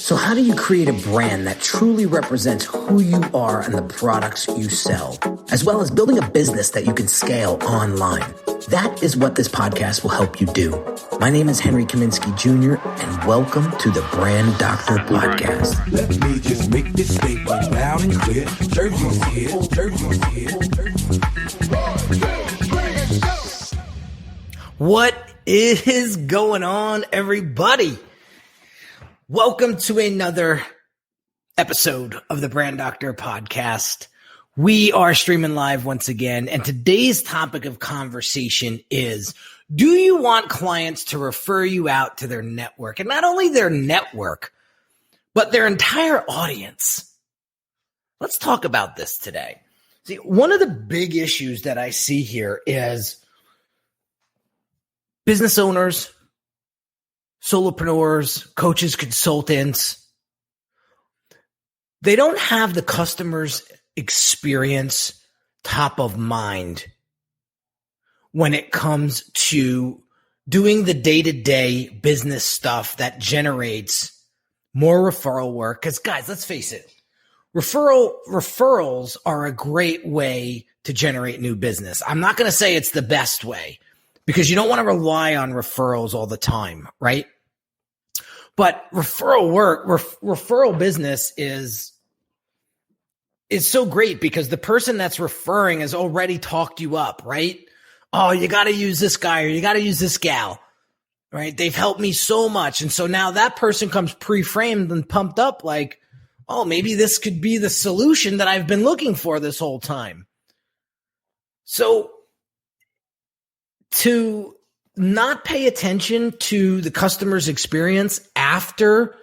So how do you create a brand that truly represents who you are and the products you sell, as well as building a business that you can scale online? That is what this podcast will help you do. My name is Henry Kaminski Jr., and welcome to the Brand Doctor Podcast. Let me just make this statement loud and clear. Jersey's here, Jersey's here. What is going on, everybody? Welcome to another episode of the Brand Doctor Podcast. We are streaming live once again, and today's topic of conversation is, do you want clients to refer you out to their network? And not only their network, but their entire audience. Let's talk about this today. See, one of the big issues that I see here is business owners, solopreneurs, coaches, consultants, they don't have the customer's experience top of mind when it comes to doing the day-to-day business stuff that generates more referral work. Because guys, let's face it, referrals are a great way to generate new business. I'm not going to say it's the best way, because you don't want to rely on referrals all the time, right? But referral business is so great because the person that's referring has already talked you up, right? Oh, you got to use this guy or you got to use this gal, right? They've helped me so much. And so now that person comes pre-framed and pumped up like, oh, maybe this could be the solution that I've been looking for this whole time. So to not pay attention to the customer's experience after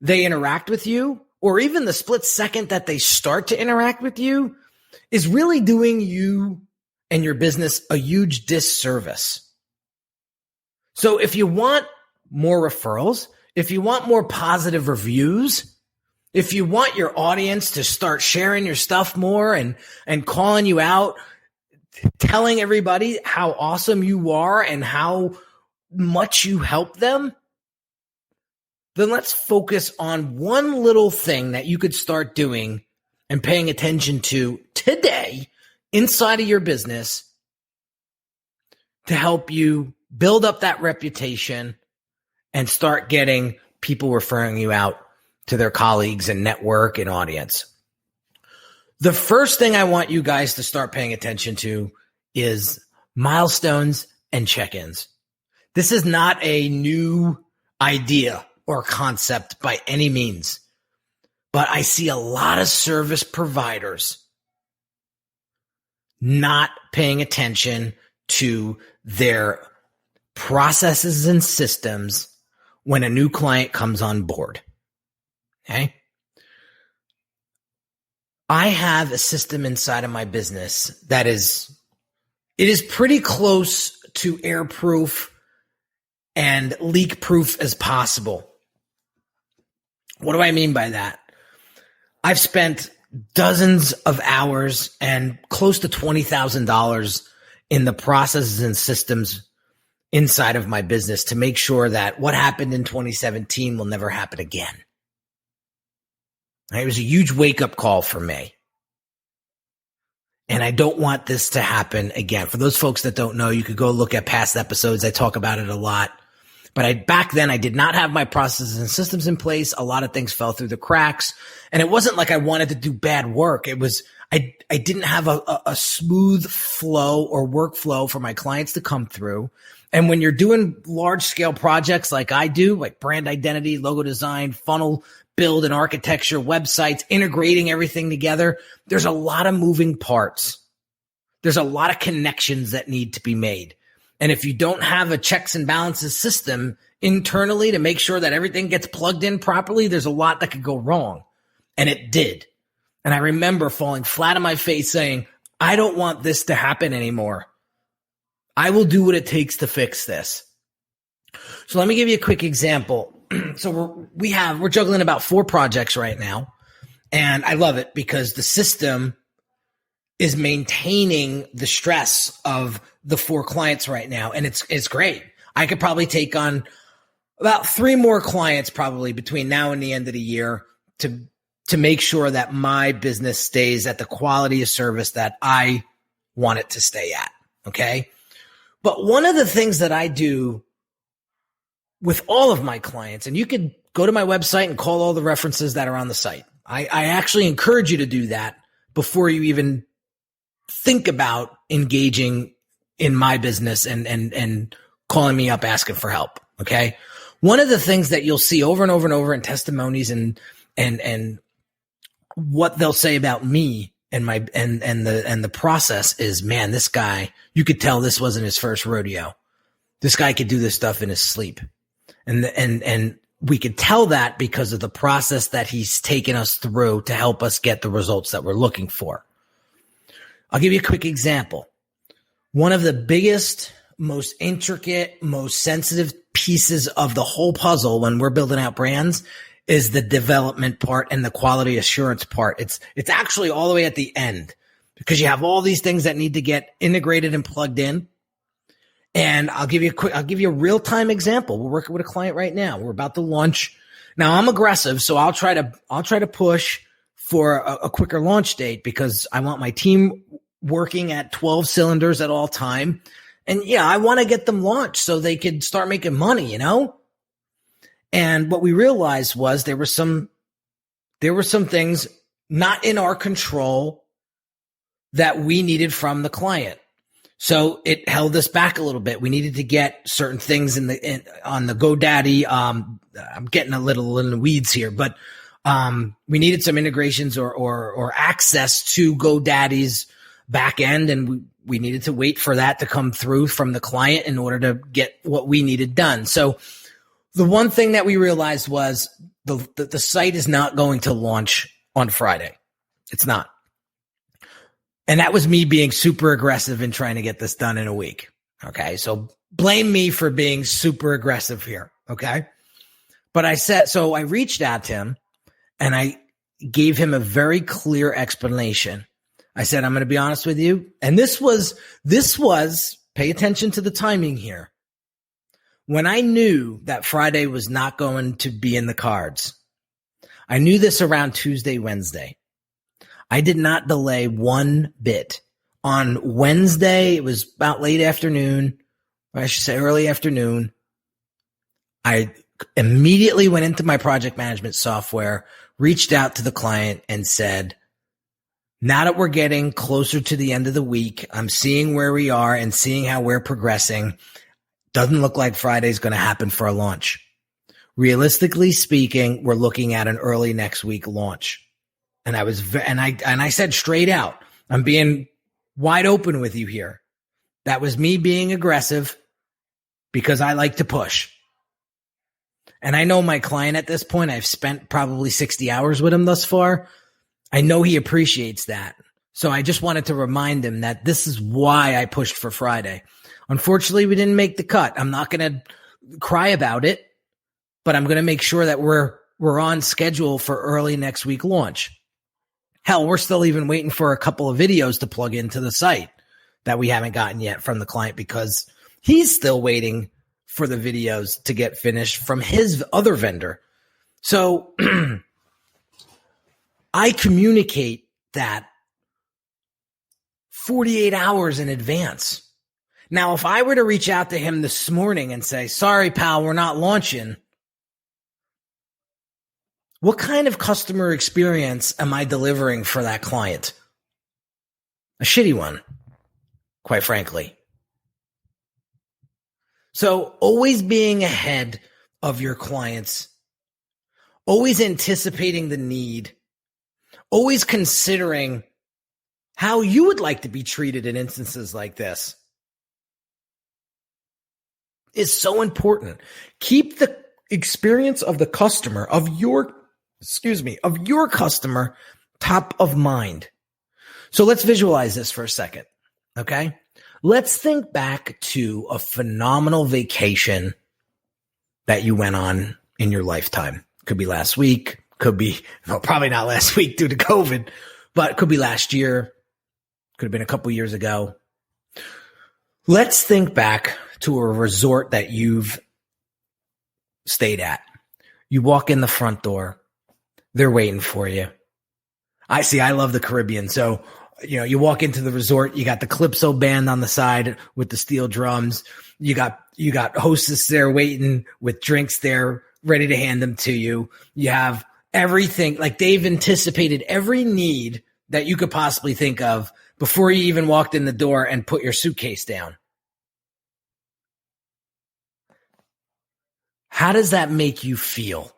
they interact with you, or even the split second that they start to interact with you, is really doing you and your business a huge disservice. So if you want more referrals, if you want more positive reviews, if you want your audience to start sharing your stuff more and calling you out, telling everybody how awesome you are and how much you help them, then let's focus on one little thing that you could start doing and paying attention to today inside of your business to help you build up that reputation and start getting people referring you out to their colleagues and network and audience. The first thing I want you guys to start paying attention to is milestones and check-ins. This is not a new idea or concept by any means, but I see a lot of service providers not paying attention to their processes and systems when a new client comes on board. Okay? I have a system inside of my business that is pretty close to airproof and leak proof as possible. What do I mean by that? I've spent dozens of hours and close to $20,000 in the processes and systems inside of my business to make sure that what happened in 2017 will never happen again. It was a huge wake-up call for me. And I don't want this to happen again. For those folks that don't know, you could go look at past episodes. I talk about it a lot. But back then, I did not have my processes and systems in place. A lot of things fell through the cracks. And it wasn't like I wanted to do bad work. It was I didn't have a smooth flow or workflow for my clients to come through. And when you're doing large-scale projects like I do, like brand identity, logo design, funnel build and architecture, websites, integrating everything together, there's a lot of moving parts. There's a lot of connections that need to be made. And if you don't have a checks and balances system internally to make sure that everything gets plugged in properly, there's a lot that could go wrong. And it did. And I remember falling flat on my face saying, I don't want this to happen anymore. I will do what it takes to fix this. So let me give you a quick example. So we're juggling about 4 projects right now, and I love it because the system is maintaining the stress of the 4 clients right now, and it's great. I could probably take on about 3 more clients probably between now and the end of the year to make sure that my business stays at the quality of service that I want it to stay at. Okay. But one of the things that I do with all of my clients, and you could go to my website and call all the references that are on the site. I actually encourage you to do that before you even think about engaging in my business and calling me up asking for help. Okay. One of the things that you'll see over and over and over in testimonies and what they'll say about me and the process is, man, this guy, you could tell this wasn't his first rodeo. This guy could do this stuff in his sleep. And we could tell that because of the process that he's taken us through to help us get the results that we're looking for. I'll give you a quick example. One of the biggest, most intricate, most sensitive pieces of the whole puzzle when we're building out brands is the development part and the quality assurance part. It's actually all the way at the end because you have all these things that need to get integrated and plugged in. And I'll give you a real-time example. We're working with a client right now. We're about to launch. Now I'm aggressive, so I'll try to push for a quicker launch date because I want my team working at 12 cylinders at all time. And yeah, I want to get them launched so they could start making money, you know? And what we realized was there were some things not in our control that we needed from the client. So it held us back a little bit. We needed to get certain things on the GoDaddy. I'm getting a little in the weeds here, but we needed some integrations or access to GoDaddy's back end, and we needed to wait for that to come through from the client in order to get what we needed done. So the one thing that we realized was the site is not going to launch on Friday. It's not. And that was me being super aggressive in trying to get this done in a week. Okay. So blame me for being super aggressive here. Okay. But I reached out to him and I gave him a very clear explanation. I said, I'm going to be honest with you. And this was, pay attention to the timing here. When I knew that Friday was not going to be in the cards, I knew this around Tuesday, Wednesday. I did not delay one bit. On Wednesday, it was about late afternoon, or I should say early afternoon. I immediately went into my project management software, reached out to the client and said, now that we're getting closer to the end of the week, I'm seeing where we are and seeing how we're progressing. Doesn't look like Friday's going to happen for a launch. Realistically speaking, we're looking at an early next week launch. And I said straight out, I'm being wide open with you here. That was me being aggressive because I like to push. And I know my client at this point, I've spent probably 60 hours with him thus far. I know he appreciates that. So I just wanted to remind him that this is why I pushed for Friday. Unfortunately, we didn't make the cut. I'm not going to cry about it, but I'm going to make sure that we're on schedule for early next week launch. Hell, we're still even waiting for a couple of videos to plug into the site that we haven't gotten yet from the client because he's still waiting for the videos to get finished from his other vendor. So I communicate that 48 hours in advance. Now, if I were to reach out to him this morning and say, sorry, pal, we're not launching, what kind of customer experience am I delivering for that client? A shitty one, quite frankly. So always being ahead of your clients, always anticipating the need, always considering how you would like to be treated in instances like this is so important. Keep the experience of the customer, of your customer top of mind. So let's visualize this for a second. Okay. Let's think back to a phenomenal vacation that you went on in your lifetime. Could be last week. Could be, no, probably not last week due to COVID, but it could be last year. Could have been a couple years ago. Let's think back to a resort that you've stayed at. You walk in the front door. They're waiting for you. I love the Caribbean. So, you walk into the resort, you got the Calypso band on the side with the steel drums. You got hostess there waiting with drinks there, ready to hand them to you. You have everything, like they've anticipated every need that you could possibly think of before you even walked in the door and put your suitcase down. How does that make you feel?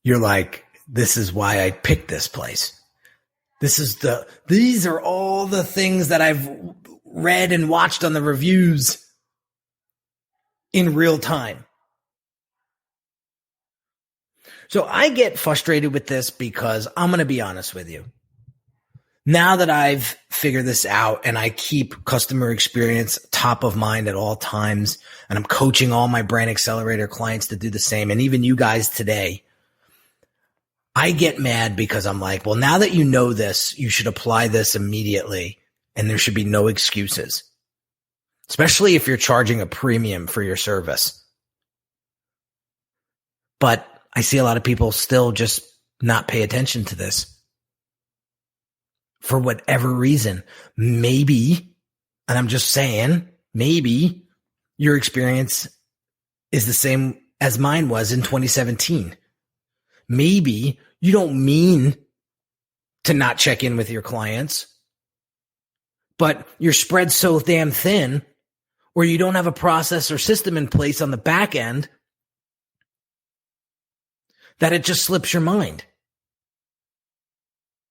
You're like, this is why I picked this place. These are all the things that I've read and watched on the reviews in real time. So I get frustrated with this because I'm going to be honest with you. Now that I've figured this out and I keep customer experience top of mind at all times, and I'm coaching all my Brand Accelerator clients to do the same, and even you guys today, I get mad because I'm like, well, now that you know this, you should apply this immediately and there should be no excuses, especially if you're charging a premium for your service. But I see a lot of people still just not pay attention to this for whatever reason. Maybe, and I'm just saying, maybe your experience is the same as mine was in 2017. Maybe you don't mean to not check in with your clients, but you're spread so damn thin, or you don't have a process or system in place on the back end that it just slips your mind.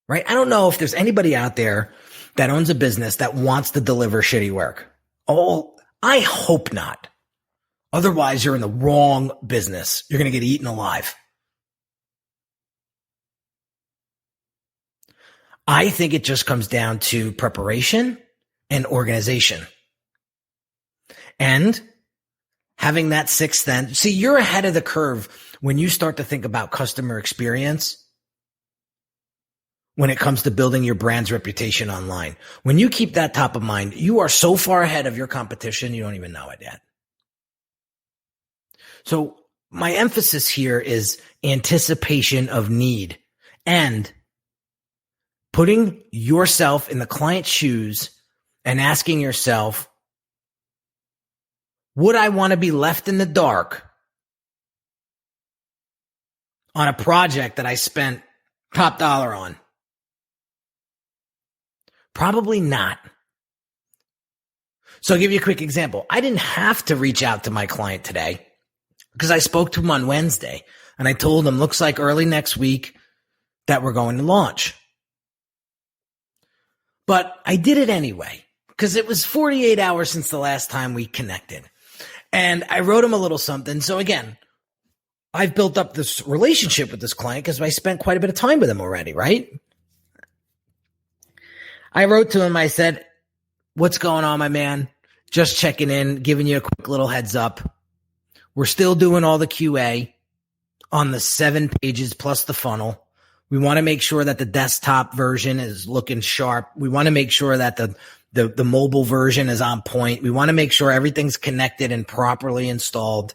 Right? I don't know if there's anybody out there that owns a business that wants to deliver shitty work. Oh, I hope not. Otherwise, you're in the wrong business. You're going to get eaten alive. I think it just comes down to preparation and organization. And having that sixth sense. See, you're ahead of the curve when you start to think about customer experience when it comes to building your brand's reputation online. When you keep that top of mind, you are so far ahead of your competition, you don't even know it yet. So my emphasis here is anticipation of need and putting yourself in the client's shoes and asking yourself, would I want to be left in the dark on a project that I spent top dollar on? Probably not. So I'll give you a quick example. I didn't have to reach out to my client today because I spoke to him on Wednesday and I told him, looks like early next week that we're going to launch. But I did it anyway because it was 48 hours since the last time we connected. And I wrote him a little something. So again, I've built up this relationship with this client because I spent quite a bit of time with him already, right? I wrote to him, I said, what's going on, my man? Just checking in, giving you a quick little heads up. We're still doing all the QA on the 7 pages plus the funnel. We want to make sure that the desktop version is looking sharp. We want to make sure that the mobile version is on point. We want to make sure everything's connected and properly installed.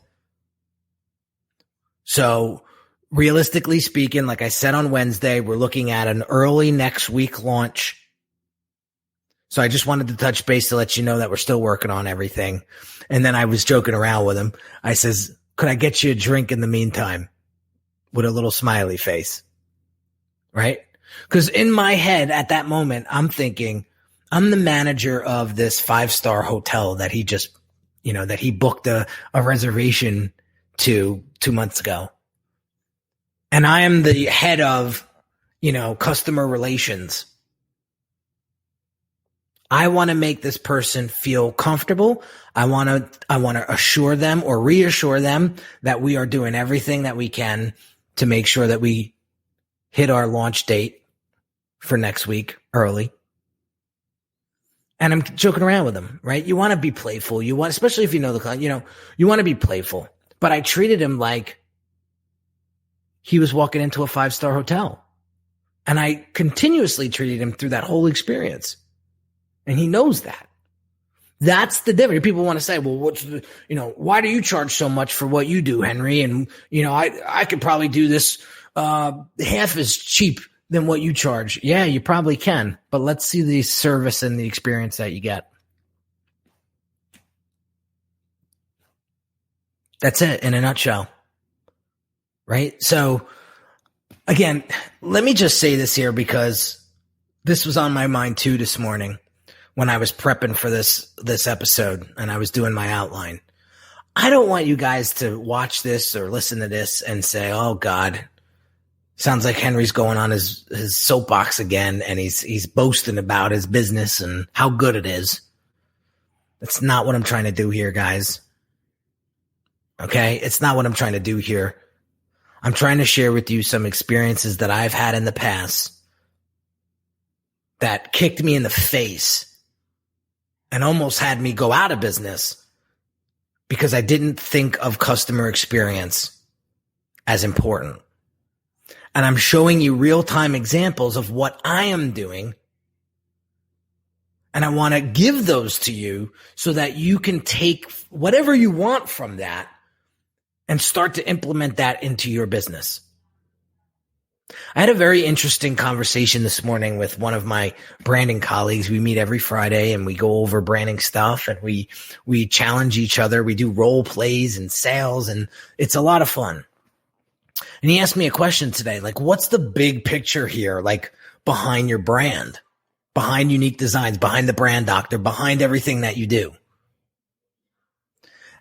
So realistically speaking, like I said on Wednesday, we're looking at an early next week launch. So I just wanted to touch base to let you know that we're still working on everything. And then I was joking around with him. I says, could I get you a drink in the meantime? With a little smiley face. Right? Because in my head at that moment, I'm thinking, I'm the manager of this 5-star hotel that he just, that he booked a reservation to 2 months ago. And I am the head of, customer relations. I want to make this person feel comfortable. I want to assure them or reassure them that we are doing everything that we can to make sure that we hit our launch date for next week early. And I'm joking around with him, right? You want to be playful. Especially if you know the client, you want to be playful. But I treated him like he was walking into a 5-star hotel. And I continuously treated him through that whole experience. And he knows that. That's the difference. People want to say, well, why do you charge so much for what you do, Henry? And, I could probably do this half as cheap than what you charge. Yeah, you probably can, but let's see the service and the experience that you get. That's it in a nutshell, right? So again, let me just say this here because this was on my mind too this morning when I was prepping for this episode and I was doing my outline. I don't want you guys to watch this or listen to this and say, oh God, sounds like Henry's going on his soapbox again and he's boasting about his business and how good it is. That's not what I'm trying to do here, guys. Okay? It's not what I'm trying to do here. I'm trying to share with you some experiences that I've had in the past that kicked me in the face and almost had me go out of business because I didn't think of customer experience as important. And I'm showing you real-time examples of what I am doing. And I want to give those to you so that you can take whatever you want from that and start to implement that into your business. I had a very interesting conversation this morning with one of my branding colleagues. We meet every Friday and we go over branding stuff and we challenge each other. We do role plays and sales and it's a lot of fun. And he asked me a question today, like, what's the big picture here, like behind your brand, behind Unique Designs, behind the Brand Doctor, behind everything that you do?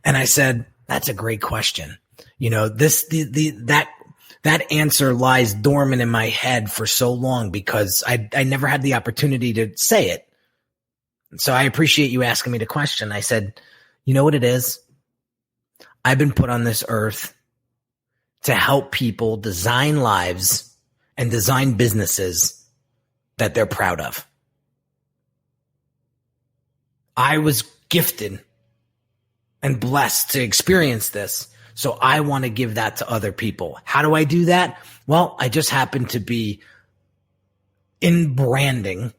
And I said, that's a great question. That answer lies dormant in my head for so long because I never had the opportunity to say it. So I appreciate you asking me the question. I said, you know what it is? I've been put on this earth to help people design lives and design businesses that they're proud of. I was gifted and blessed to experience this. So I want to give that to other people. How do I do that? Well, I just happen to be in branding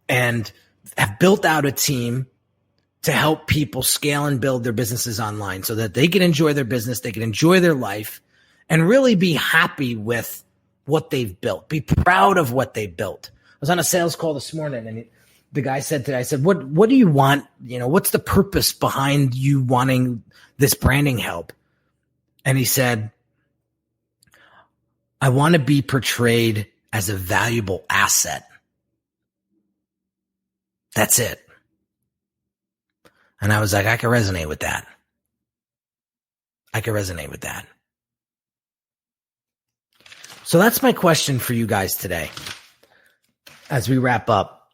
and have built out a team to help people scale and build their businesses online so that they can enjoy their business, they can enjoy their life, and really be happy with what they've built. Be proud of what they built. I was on a sales call this morning and the guy said to me, I said, what do you want? What's the purpose behind you wanting this branding help? And he said, I want to be portrayed as a valuable asset. That's it. And I was like, I can resonate with that. So that's my question for you guys today. As we wrap up,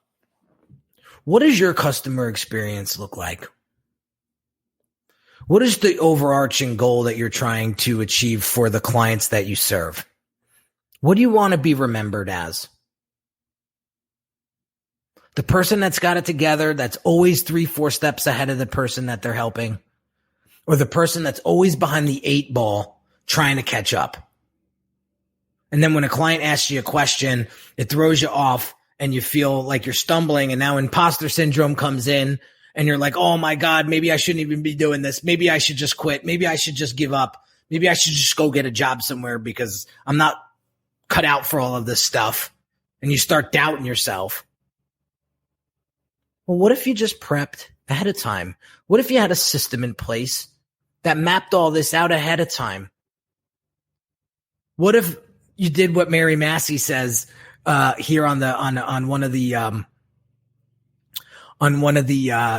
what does your customer experience look like? What is the overarching goal that you're trying to achieve for the clients that you serve? What do you want to be remembered as? The person that's got it together, that's always 3-4 steps ahead of the person that they're helping, or the person that's always behind the 8 ball trying to catch up? And then when a client asks you a question, it throws you off and you feel like you're stumbling, and now imposter syndrome comes in and you're like, oh my God, maybe I shouldn't even be doing this. Maybe I should just quit. Maybe I should just give up. Maybe I should just go get a job somewhere because I'm not cut out for all of this stuff. And you start doubting yourself. Well, what if you just prepped ahead of time? What if you had a system in place that mapped all this out ahead of time? What if you did what Mary Massey says here on one of the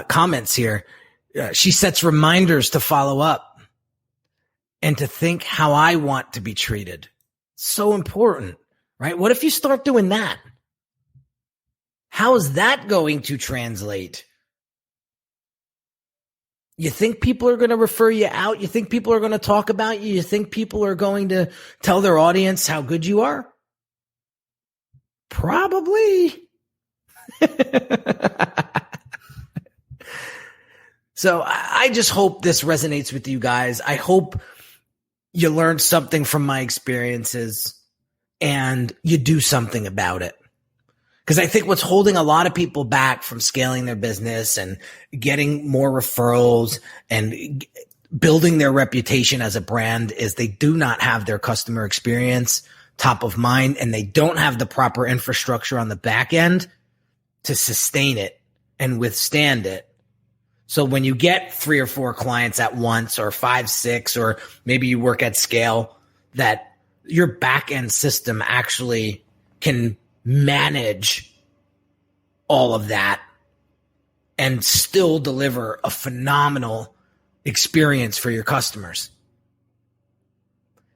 comments here? She sets reminders to follow up and to think how I want to be treated. So important, right? What if you start doing that? How is that going to translate? You think people are going to refer you out? You think people are going to talk about you? You think people are going to tell their audience how good you are? Probably. So I just hope this resonates with you guys. I hope you learned something from my experiences and you do something about it. Because I think what's holding a lot of people back from scaling their business and getting more referrals and building their reputation as a brand is they do not have their customer experience top of mind, and they don't have the proper infrastructure on the back end to sustain it and withstand it. So when you get 3 or 4 clients at once, or 5, 6, or maybe you work at scale, that your back end system actually can manage all of that and still deliver a phenomenal experience for your customers.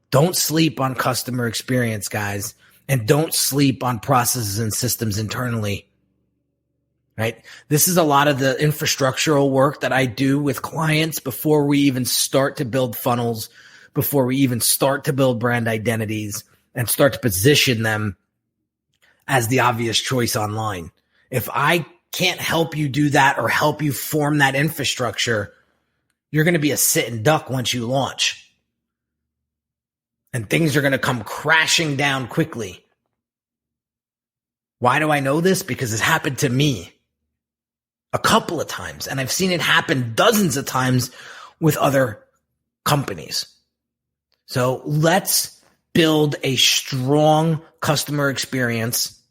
Don't sleep on customer experience, guys, and don't sleep on processes and systems internally. Right? This is a lot of the infrastructural work that I do with clients before we even start to build funnels, before we even start to build brand identities and start to position them as the obvious choice online. If I can't help you do that or help you form that infrastructure, you're going to be a sitting duck once you launch. And things are going to come crashing down quickly. Why do I know this? Because it's happened to me a couple of times, and I've seen it happen dozens of times with other companies. So let's build a strong customer experience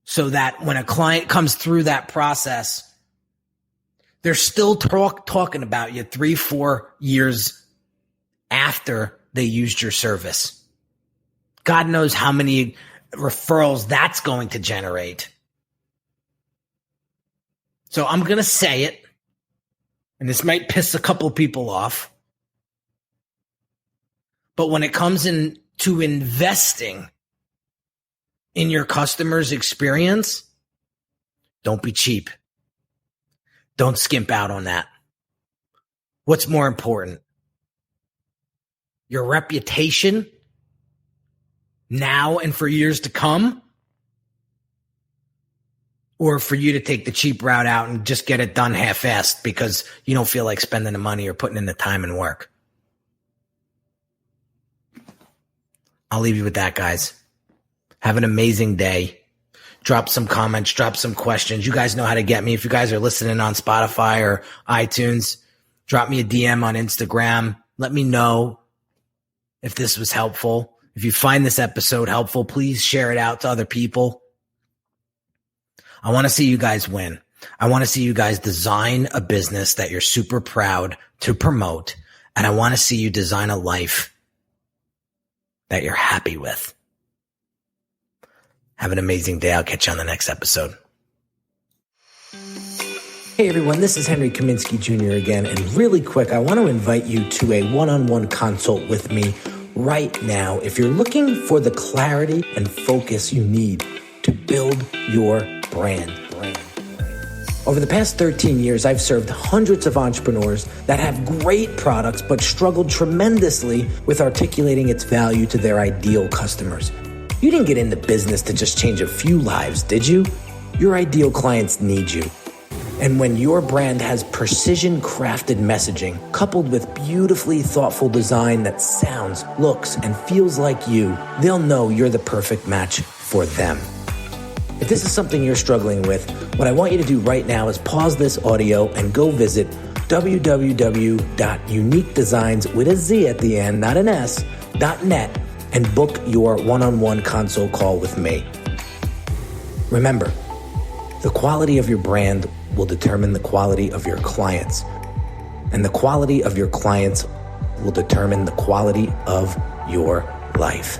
so that when a client comes through that process, they're still talking about you 3-4 years after they used your service. God knows how many referrals that's going to generate. So I'm going to say it, and this might piss a couple people off, but when it comes to investing in your customer's experience, don't be cheap. Don't skimp out on that. What's more important? Your reputation now and for years to come, or for you to take the cheap route out and just get it done half-assed because you don't feel like spending the money or putting in the time and work? I'll leave you with that, guys. Have an amazing day. Drop some comments, drop some questions. You guys know how to get me. If you guys are listening on Spotify or iTunes, drop me a DM on Instagram. Let me know if this was helpful. If you find this episode helpful, please share it out to other people. I want to see you guys win. I want to see you guys design a business that you're super proud to promote. And I want to see you design a life that you're happy with. Have an amazing day. I'll catch you on the next episode. Hey everyone, this is Henry Kaminski Jr. again. And really quick, I want to invite you to a one-on-one consult with me right now if you're looking for the clarity and focus you need to build your brand. Over the past 13 years, I've served hundreds of entrepreneurs that have great products but struggled tremendously with articulating its value to their ideal customers. You didn't get into business to just change a few lives, did you? Your ideal clients need you. And when your brand has precision-crafted messaging coupled with beautifully thoughtful design that sounds, looks, and feels like you, they'll know you're the perfect match for them. If this is something you're struggling with, what I want you to do right now is pause this audio and go visit www.uniquedesigns with a Z at the end, not an S, .net, and book your one-on-one consult call with me. Remember, the quality of your brand will determine the quality of your clients, and the quality of your clients will determine the quality of your life.